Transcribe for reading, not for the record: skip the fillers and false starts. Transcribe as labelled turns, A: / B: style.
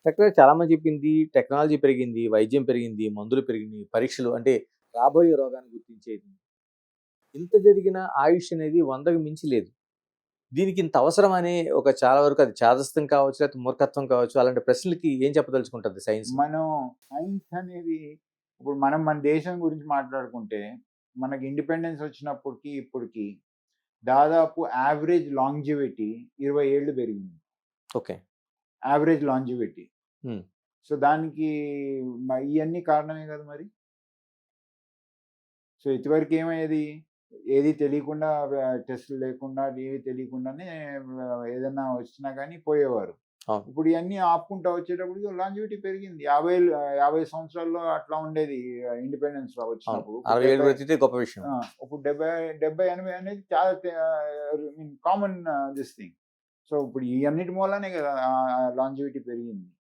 A: కరెక్ట్‌గా చాలా మంది చెప్పింది టెక్నాలజీ పెరిగింది, వైద్యం పెరిగింది, మందులు పెరిగినియి, పరీక్షలు అంటే రాబోయే రోగాన్ని గుర్తించేది. ఇంత జరిగినా ఆయుష్ అనేది 100కి మించి లేదు. దీనికి ఇంత అవసరమని ఒక చాలా వరకు అది చాదస్తం కావచ్చు, లేకపోతే మూర్ఖత్వం కావచ్చు. అలాంటి ప్రశ్నలకి ఏం చెప్పదలుచుకుంటది సైన్స్?
B: మనం సైన్స్ అనేది ఇప్పుడు మనం మన దేశం గురించి మాట్లాడుకుంటే, మనకి ఇండిపెండెన్స్ వచ్చినప్పటికి, ఇప్పటికి దాదాపు యావరేజ్ లాంజివిటీ 20 ఏళ్ళు పెరిగింది.
A: ఓకే.
B: Average longevity.
A: హ్మ్.
B: సో, దానికి ఇయన్నీ కారణమే కదా మరి. సో, ఇదివరకు ఏమయ్యేది? ఏది తెలియకుండా టెస్టులు లేకుండా, ఏవి తెలియకుండానే ఏదన్నా వచ్చినా గానీ పోయేవారు.
A: అవును.
B: ఇప్పుడు ఇయన్నీ ఆపుకుంటా వచ్చేటప్పటికి లాంజివిటీ పెరిగింది. 50 సంవత్సరాల్లో అట్లా ఉండేది ఇండిపెండెన్స్‌లో
A: అవును.
B: వచ్చినప్పుడు. ఇప్పుడు
A: 60 ఏళ్ళు
B: 70
A: బ్రతికితే గొప్ప విషయం.
B: ఇప్పుడు 70, 80 అనేది చాలా కామన్ థింగ్. సో, ఇప్పుడు ఈ అన్నిటి మూలనే కదా లాంజివిటీ పెరిగింది.